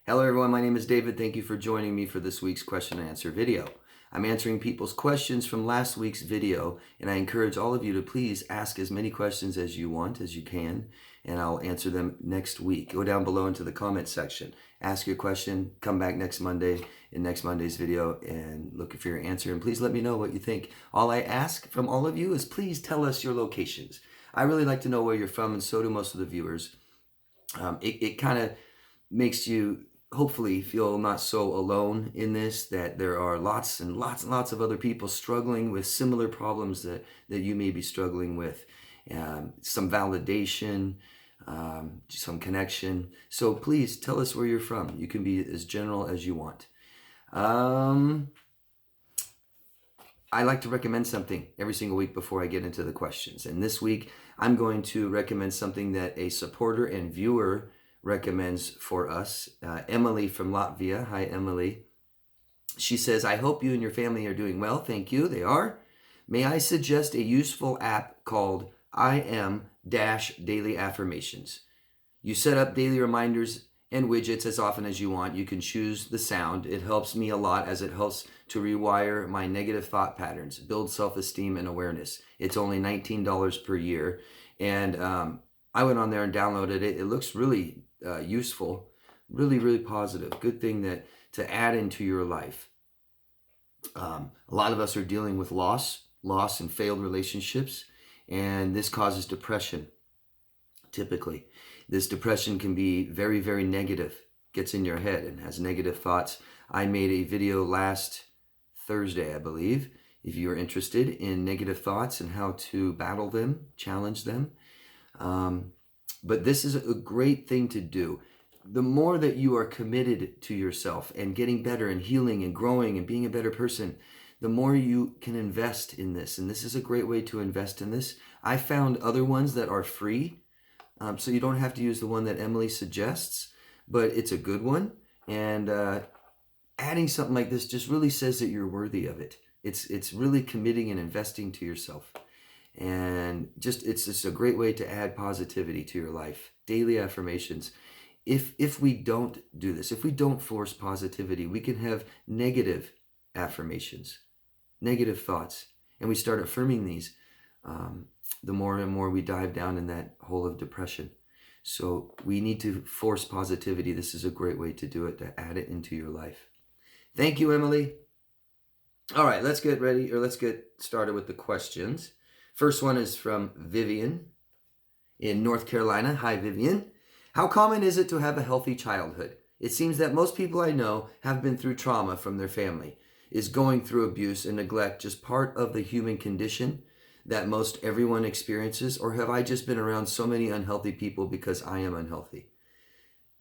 Hello everyone, my name is David. Thank you for joining me for this week's question and answer video. I'm answering people's questions from last week's video, and I encourage all of you to please ask as many questions as you want, as you can, and I'll answer them next week. Go down below into the comment section. Ask your question, come back next Monday in next Monday's video and look for your answer, and please let me know what you think. All I ask from all of you is please tell us your locations. I really like to know where you're from, and so do most of the viewers. It kind of makes you hopefully feel not so alone in this, that there are lots and lots of other people struggling with similar problems that you may be struggling with. Some validation, some connection. So please tell us where you're from. You can be as general as you want. I like to recommend something every single week before I get into the questions. And this week, I'm going to recommend something that a supporter and viewer recommends for us. Emily from Latvia. Hi, Emily. She says, I hope you and your family are doing well. Thank you. They are. May I suggest a useful app called I Am Daily Affirmations. You set up daily reminders and widgets as often as you want. You can choose the sound. It helps me a lot as it helps to rewire my negative thought patterns, build self-esteem and awareness. It's only $19 per year. And I went on there and downloaded it. It looks really useful, really positive. Good thing that to add into your life. A lot of us are dealing with loss and failed relationships, and this causes depression. Typically, this depression can be very negative, gets in your head and has negative thoughts. I made a video last Thursday, I believe, if you are interested in negative thoughts and how to battle them, challenge them. But this is a great thing to do. The more that you are committed to yourself and getting better and healing and growing and being a better person, the more you can invest in this. And this is a great way to invest in this. I found other ones that are free. So you don't have to use the one that Emily suggests, but it's a good one. And adding something like this just really says that you're worthy of it. It's really committing and investing to yourself. And it's just a great way to add positivity to your life. Daily affirmations. If we don't do this, if we don't force positivity, we can have negative affirmations, negative thoughts, and we start affirming these. The more and more we dive down in that hole of depression. So we need to force positivity. This is a great way to do it, to add it into your life. Thank you, Emily. All right, let's get started with the questions. First one is from Vivian in North Carolina. Hi, Vivian. How common is it to have a healthy childhood? It seems that most people I know have been through trauma from their family. Is going through abuse and neglect just part of the human condition that most everyone experiences? Or have I just been around so many unhealthy people because I am unhealthy?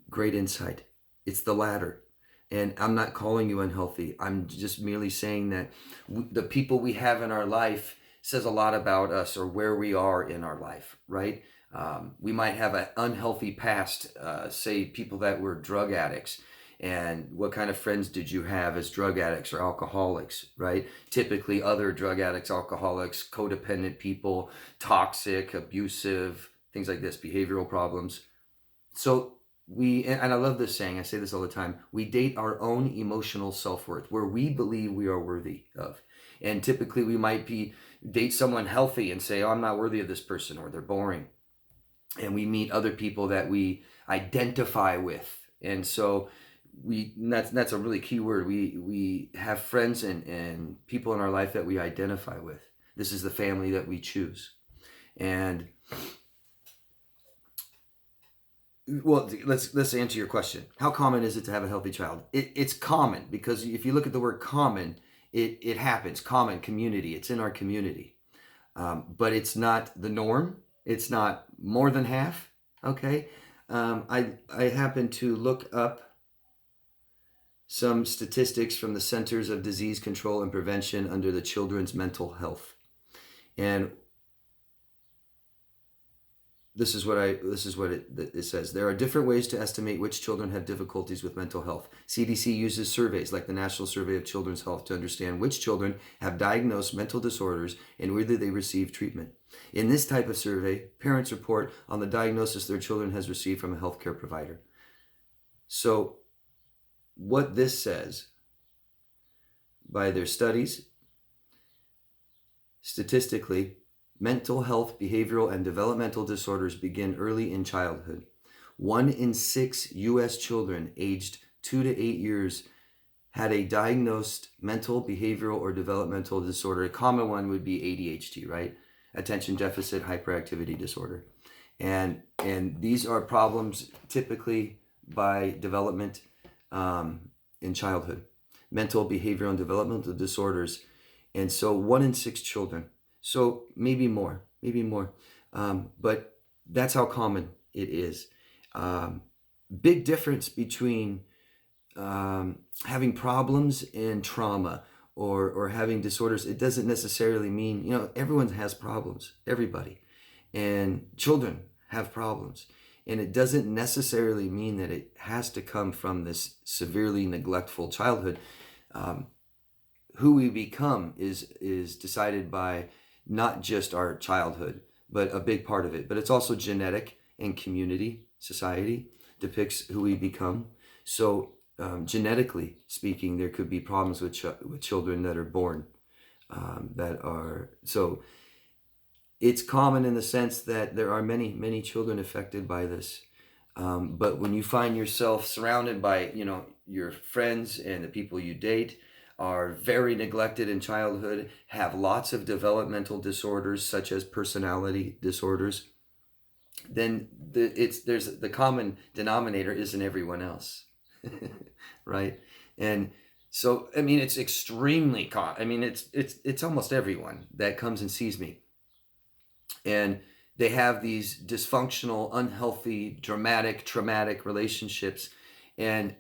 Great insight. It's the latter. And I'm not calling you unhealthy. I'm just merely saying that the people we have in our life says a lot about us or where we are in our life, right? We might have an unhealthy past, say people that were drug addicts. And what kind of friends did you have as drug addicts or alcoholics, right? Typically other drug addicts, alcoholics, codependent people, toxic, abusive, things like this, behavioral problems. So and I love this saying, I say this all the time, we date our own emotional self-worth, where we believe we are worthy of. And typically we might date someone healthy and say, oh, I'm not worthy of this person, or they're boring. And we meet other people that we identify with. And so that's a really key word. We have friends and people in our life that we identify with. This is the family that we choose. And well, let's answer your question. How common is it to have a healthy child? It's common, because if you look at the word common, it happens. Common, community. It's in our community. But it's not the norm. It's not more than half. Okay. I happened to look up some statistics from the Centers of Disease Control and Prevention under the Children's Mental Health. And this is what it says. There are different ways to estimate which children have difficulties with mental health. CDC uses surveys like the National Survey of Children's Health to understand which children have diagnosed mental disorders and whether they receive treatment. In this type of survey, parents report on the diagnosis their children has received from a healthcare provider. So what this says by their studies, statistically, mental health, behavioral, and developmental disorders begin early in childhood. 1 in 6 U.S. children aged 2 to 8 years had a diagnosed mental, behavioral, or developmental disorder. A common one would be ADHD, right? Attention deficit hyperactivity disorder. And these are problems typically by development in childhood. Mental, behavioral, and developmental disorders. And so 1 in 6 children. So maybe more. But that's how common it is. Big difference between having problems and trauma or having disorders. It doesn't necessarily mean, everyone has problems, everybody. And children have problems. And it doesn't necessarily mean that it has to come from this severely neglectful childhood. Who we become is decided by not just our childhood, but a big part of it. But it's also genetic, and community, society depicts who we become. So genetically speaking, there could be problems with children that are born so it's common in the sense that there are many children affected by this. But when you find yourself surrounded by, your friends and the people you date are very neglected in childhood, have lots of developmental disorders such as personality disorders, then there's the common denominator isn't everyone else, right? And so, it's extremely common. It's almost everyone that comes and sees me. And they have these dysfunctional, unhealthy, traumatic relationships. And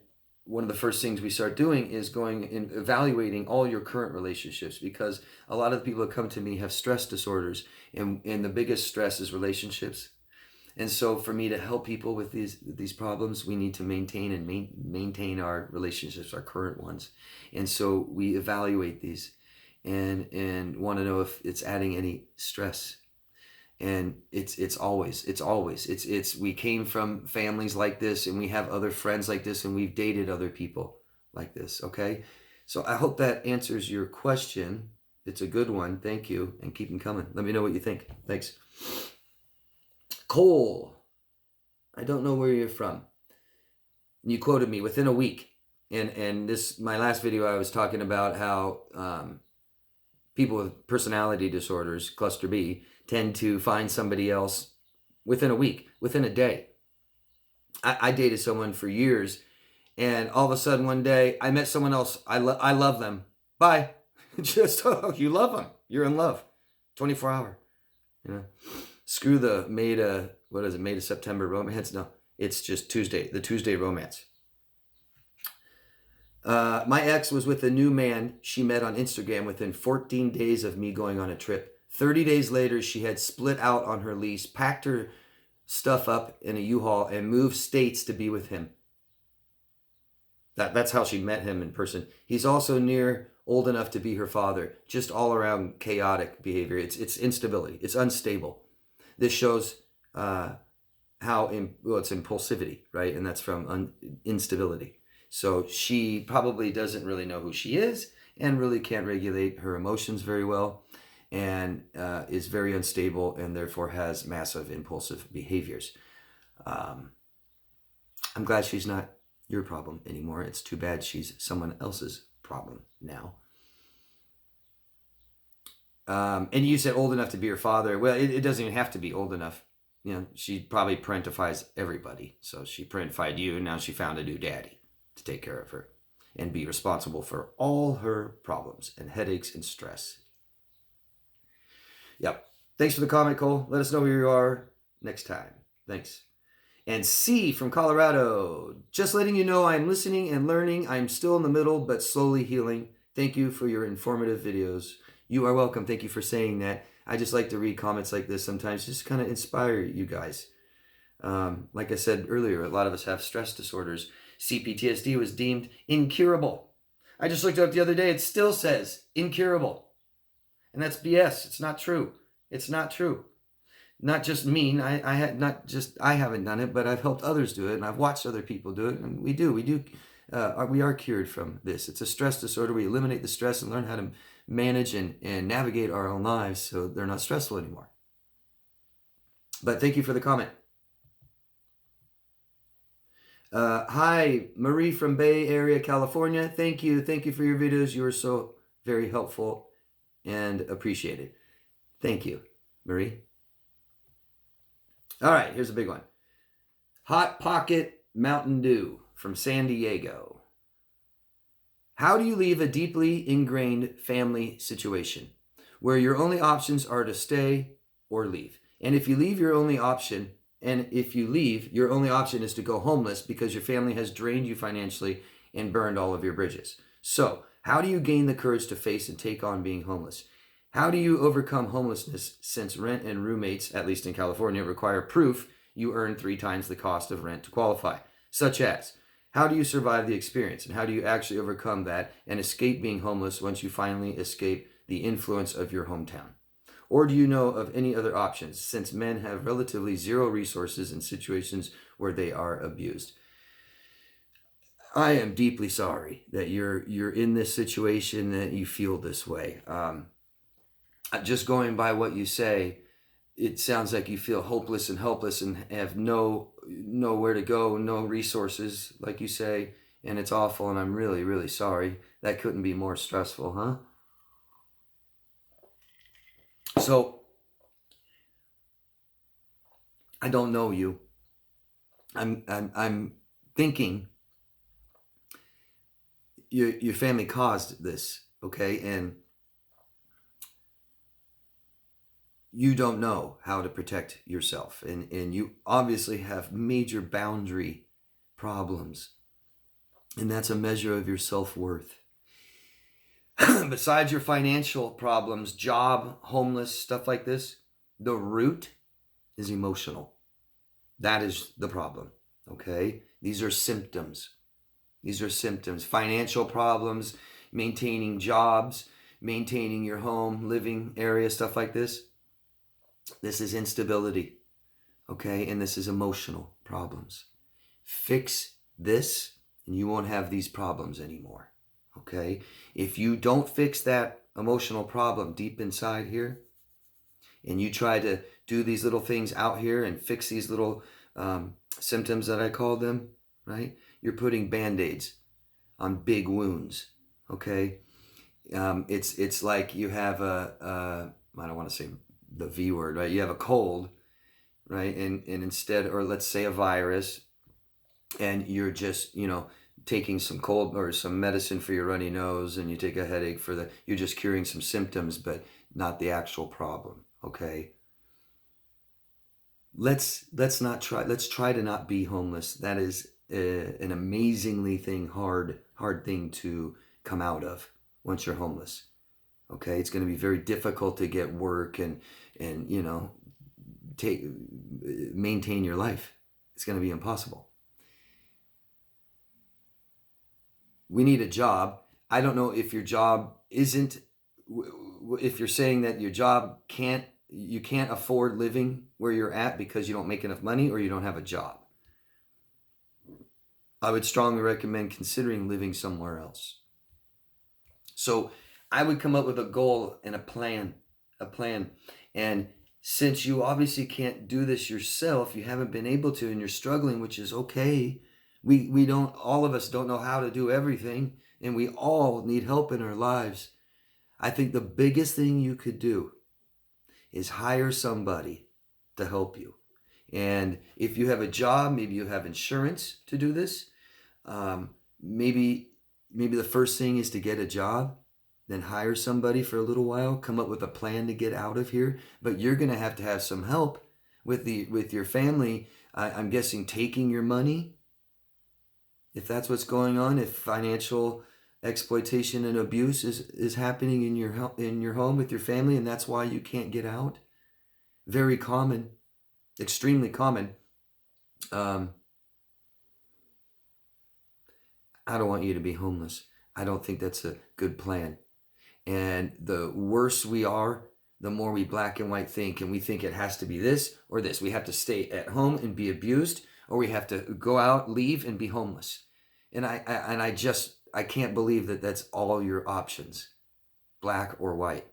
one of the first things we start doing is going and evaluating all your current relationships, because a lot of the people that come to me have stress disorders, and the biggest stress is relationships. And so for me to help people with these problems, we need to maintain our relationships, our current ones. And so we evaluate these and want to know if it's adding any stress. And it's always we came from families like this, and we have other friends like this, and we've dated other people like this. Okay. So I hope that answers your question. It's a good one. Thank you. And keep them coming. Let me know what you think. Thanks. Cole, I don't know where you're from. You quoted me within a week. And this, my last video, I was talking about how people with personality disorders, cluster B, tend to find somebody else within a week, within a day. I dated someone for years, and all of a sudden one day I met someone else. I love them. Bye. Just, you love them. You're in love. 24 hour. Screw the May to September romance. No, it's just the Tuesday romance. My ex was with a new man she met on Instagram within 14 days of me going on a trip. 30 days later, she had split out on her lease, packed her stuff up in a U-Haul, and moved states to be with him. That's how she met him in person. He's also old enough to be her father. Just all around chaotic behavior. It's instability. It's unstable. This shows it's impulsivity, right? And that's from instability. So she probably doesn't really know who she is and really can't regulate her emotions very well, and is very unstable, and therefore has massive impulsive behaviors. I'm glad she's not your problem anymore. It's too bad she's someone else's problem now. And you said old enough to be her father. Well, it doesn't even have to be old enough. She probably parentifies everybody. So she parentified you, and now she found a new daddy to take care of her and be responsible for all her problems and headaches and stress. Yep. Thanks for the comment, Cole. Let us know where you are next time. Thanks. And C from Colorado. Just letting you know I'm listening and learning. I'm still in the middle, but slowly healing. Thank you for your informative videos. You are welcome. Thank you for saying that. I just like to read comments like this sometimes, just kind of inspire you guys. Like I said earlier, a lot of us have stress disorders. cptsd was deemed incurable. I just looked it up the other day. It still says incurable. And that's BS. It's not true. It's not true. Not just me. I haven't done it, but I've helped others do it, and I've watched other people do it, and we do we are cured from this. It's a stress disorder. We eliminate the stress and learn how to manage and navigate our own lives so they're not stressful anymore. But thank you for the comment. Hi, Marie from Bay Area, California. Thank you. Thank you for your videos. You are so very helpful and appreciated. Thank you, Marie. All right, here's a big one. Hot Pocket Mountain Dew from San Diego. How do you leave a deeply ingrained family situation where your only options are to stay or leave? And if you leave, your only option is to go homeless because your family has drained you financially and burned all of your bridges. So, how do you gain the courage to face and take on being homeless? How do you overcome homelessness since rent and roommates, at least in California, require proof you earn 3 times the cost of rent to qualify? Such as, how do you survive the experience, and how do you actually overcome that and escape being homeless once you finally escape the influence of your hometown? Or do you know of any other options, since men have relatively zero resources in situations where they are abused? I am deeply sorry that you're in this situation, that you feel this way. Just going by what you say, it sounds like you feel hopeless and helpless and have nowhere to go, no resources, like you say, and it's awful, and I'm really, really sorry. That couldn't be more stressful, huh? So, I don't know you. I'm thinking your family caused this, okay? And you don't know how to protect yourself. And you obviously have major boundary problems. And that's a measure of your self-worth. Besides your financial problems, job, homeless, stuff like this, the root is emotional. That is the problem, okay? These are symptoms. Financial problems, maintaining jobs, maintaining your home, living area, stuff like this. This is instability, okay? And this is emotional problems. Fix this, and you won't have these problems anymore, okay? If you don't fix that emotional problem deep inside here, and you try to do these little things out here and fix these little symptoms that I call them, right? You're putting Band-Aids on big wounds, okay? It's like you have I don't want to say the V word, right? You have a cold, right? And instead, or let's say a virus, and you're just, taking some cold or some medicine for your runny nose, and you take a headache you're just curing some symptoms, but not the actual problem, okay? Let's try to not be homeless. That is an amazingly hard thing to come out of once you're homeless. Okay, it's going to be very difficult to get work and maintain your life. It's going to be impossible. We need a job. I don't know if your job isn't, if you're saying that your job you can't afford living where you're at because you don't make enough money or you don't have a job. I would strongly recommend considering living somewhere else. So I would come up with a goal and a plan. And since you obviously can't do this yourself, you haven't been able to, and you're struggling, which is okay. All of us don't know how to do everything, and we all need help in our lives. I think the biggest thing you could do is hire somebody to help you. And if you have a job, maybe you have insurance to do this. Maybe the first thing is to get a job, then hire somebody for a little while, come up with a plan to get out of here. But you're going to have some help with your family. I'm guessing taking your money, if that's what's going on, if financial exploitation and abuse is happening in your home with your family, and that's why you can't get out. Very common, extremely common. I don't want you to be homeless. I don't think that's a good plan. And the worse we are, the more we black and white think, and we think it has to be this or this. We have to stay at home and be abused, or we have to go out, leave, and be homeless. And I can't believe that that's all your options, black or white.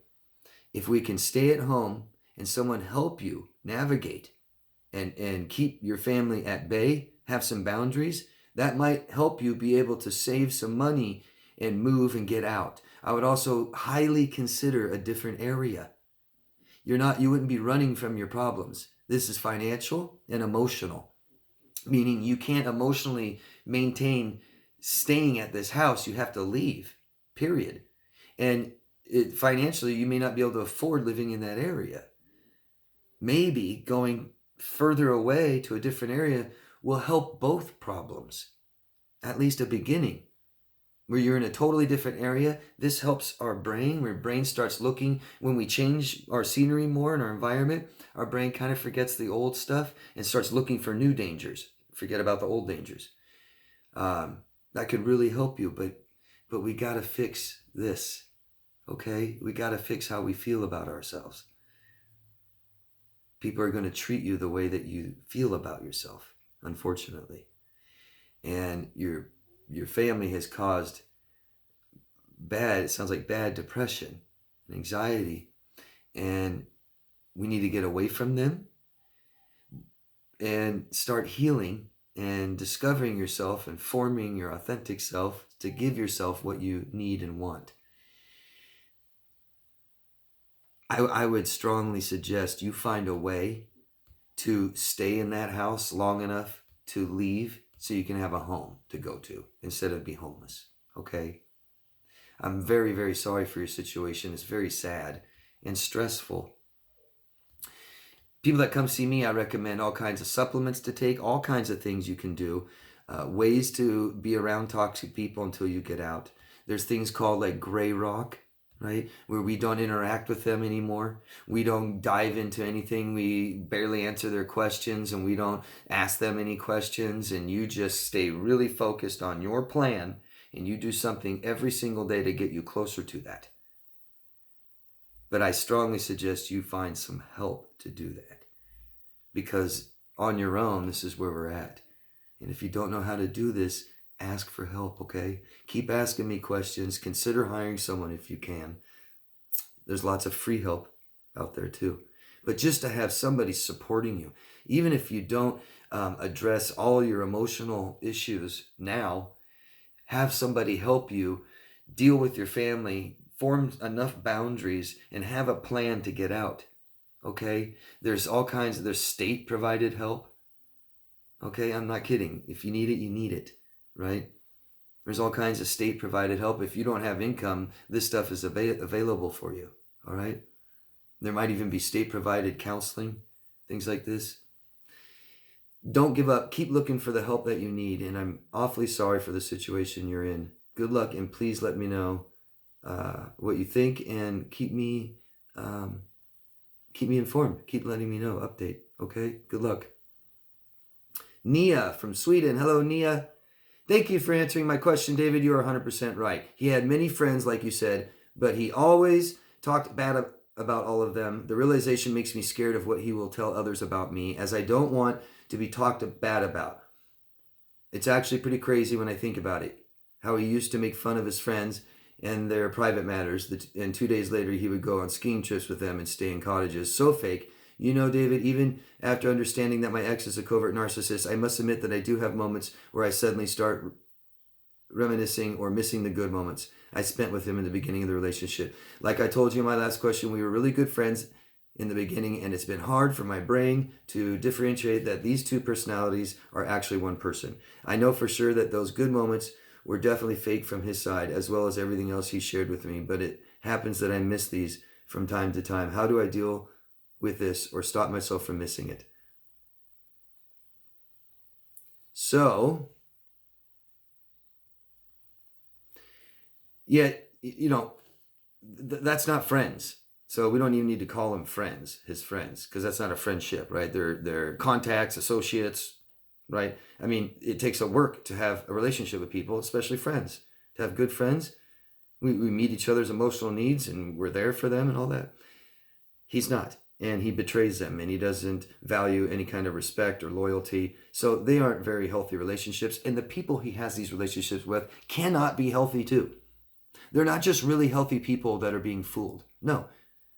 If we can stay at home and someone help you navigate and keep your family at bay, have some boundaries, that might help you be able to save some money and move and get out. I would also highly consider a different area. You wouldn't be running from your problems. This is financial and emotional, meaning you can't emotionally maintain staying at this house. You have to leave, period. And financially, you may not be able to afford living in that area. Maybe going further away to a different area will help both problems, at least a beginning. Where you're in a totally different area, this helps our brain, where brain starts looking, when we change our scenery more in our environment, our brain kind of forgets the old stuff and starts looking for new dangers. Forget about the old dangers. That could really help you, but we got to fix this, okay? We got to fix how we feel about ourselves. People are going to treat you the way that you feel about yourself, unfortunately. And your family has caused it sounds like bad depression and anxiety. And we need to get away from them and start healing and discovering yourself and forming your authentic self to give yourself what you need and want. I would strongly suggest you find a way to stay in that house long enough to leave so you can have a home to go to instead of be homeless, okay? I'm very, very sorry for your situation. It's very sad and stressful. People that come see me, I recommend all kinds of supplements to take, all kinds of things you can do, ways to be around toxic people until you get out. There's things called like gray rock, right? Where we don't interact with them anymore. We don't dive into anything. We barely answer their questions and we don't ask them any questions. And you just stay really focused on your plan and you do something every single day to get you closer to that. But I strongly suggest you find some help to do that. Because on your own, this is where we're at. And if you don't know how to do this, ask for help, okay? Keep asking me questions. Consider hiring someone if you can. There's lots of free help out there too. But just to have somebody supporting you, even if you don't address all your emotional issues now, have somebody help you deal with your family, form enough boundaries, and have a plan to get out, okay? There's state provided help, okay? I'm not kidding. If you need it, you need it, right? There's all kinds of state provided help. If you don't have income, this stuff is available for you, all right? There might even be state provided counseling, things like this. Don't give up. Keep looking for the help that you need. And I'm awfully sorry for the situation you're in. Good luck, and please let me know what you think, and keep me informed. Keep letting me know. Update. Okay. Good luck. Nia from Sweden. Hello, Nia. Thank you for answering my question, David. You are 100% right. He had many friends, like you said, but he always talked bad about all of them. The realization makes me scared of what he will tell others about me, as I don't want to be talked bad about. It's actually pretty crazy when I think about it, how he used to make fun of his friends and their private matters, and 2 days later he would go on skiing trips with them and stay in cottages. So fake. You know, David, even after understanding that my ex is a covert narcissist, I must admit that I do have moments where I suddenly start reminiscing or missing the good moments I spent with him in the beginning of the relationship. Like I told you in my last question, we were really good friends in the beginning, and it's been hard for my brain to differentiate that these two personalities are actually one person. I know for sure that those good moments were definitely fake from his side, as well as everything else he shared with me, but it happens that I miss these from time to time. How do I deal with this or stop myself from missing it? So, yeah, that's not friends. So we don't even need to call them friends, his friends, because that's not a friendship, right? They're contacts, associates, right? I mean, it takes a work to have a relationship with people, especially friends. To have good friends, we meet each other's emotional needs and we're there for them and all that. He's not. and he betrays them, and he doesn't value any kind of respect or loyalty. So they aren't very healthy relationships. And the people he has these relationships with cannot be healthy too. They're not just really healthy people that are being fooled. No,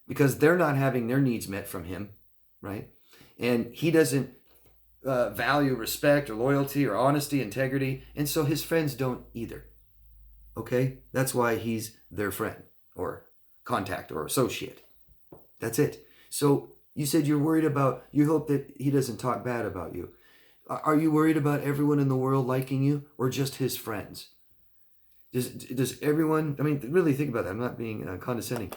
because they're not having their needs met from him, right? And he doesn't value respect or loyalty or honesty, integrity. And so his friends don't either. Okay? That's why he's their friend or contact or associate. That's it. So you said you're worried about, you hope that he doesn't talk bad about you. Are you worried about everyone in the world liking you or just his friends? Does everyone, I mean, really think about that. I'm not being condescending.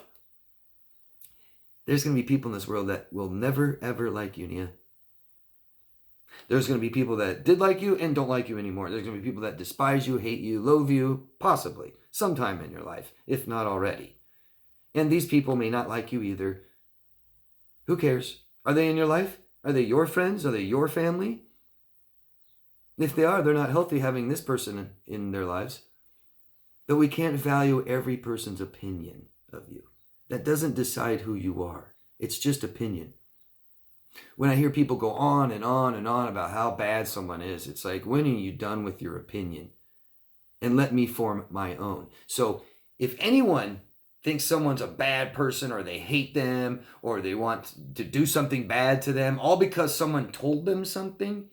There's going to be people in this world that will never, ever like you, Nia. There's going to be people that did like you and don't like you anymore. There's going to be people that despise you, hate you, loathe you, possibly, sometime in your life, if not already. And these people may not like you either. Who cares? Are they in your life? Are they your friends? Are they your family? If they are, they're not healthy having this person in their lives. But we can't value every person's opinion of you. That doesn't decide who you are. It's just opinion. When I hear people go on and on and on about how bad someone is, it's like, when are you done with your opinion? And let me form my own. So if anyone thinks someone's a bad person, or they hate them, or they want to do something bad to them, all because someone told them something,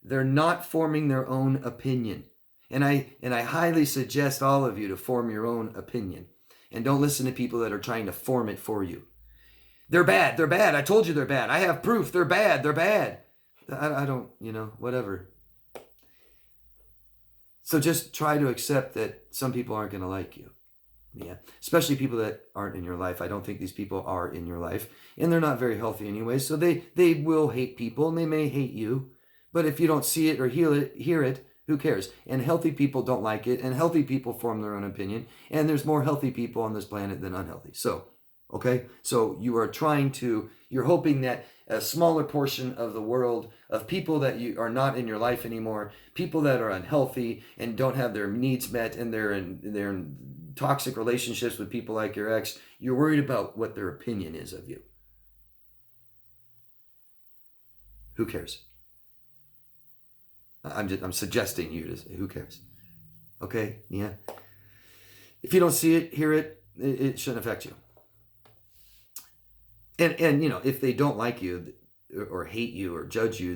they're not forming their own opinion. And I highly suggest all of you to form your own opinion. And don't listen to people that are trying to form it for you. They're bad. They're bad. I told you they're bad. I have proof. They're bad. They're bad. I don't, whatever. So just try to accept that some people aren't going to like you. Yeah. Especially people that aren't in your life. I don't think these people are in your life. And they're not very healthy anyway. So they will hate people, and they may hate you. But if you don't see it or hear it, who cares? And healthy people don't like it. And healthy people form their own opinion. And there's more healthy people on this planet than unhealthy. So, okay? So you're hoping that a smaller portion of the world, of people that you are not in your life anymore, people that are unhealthy and don't have their needs met, and they're in toxic relationships with people like your ex, you're worried about what their opinion is of you. Who cares? I'm suggesting you to say, who cares? Okay? Yeah. If you don't see it, hear it, it shouldn't affect you. And if they don't like you or hate you or judge you,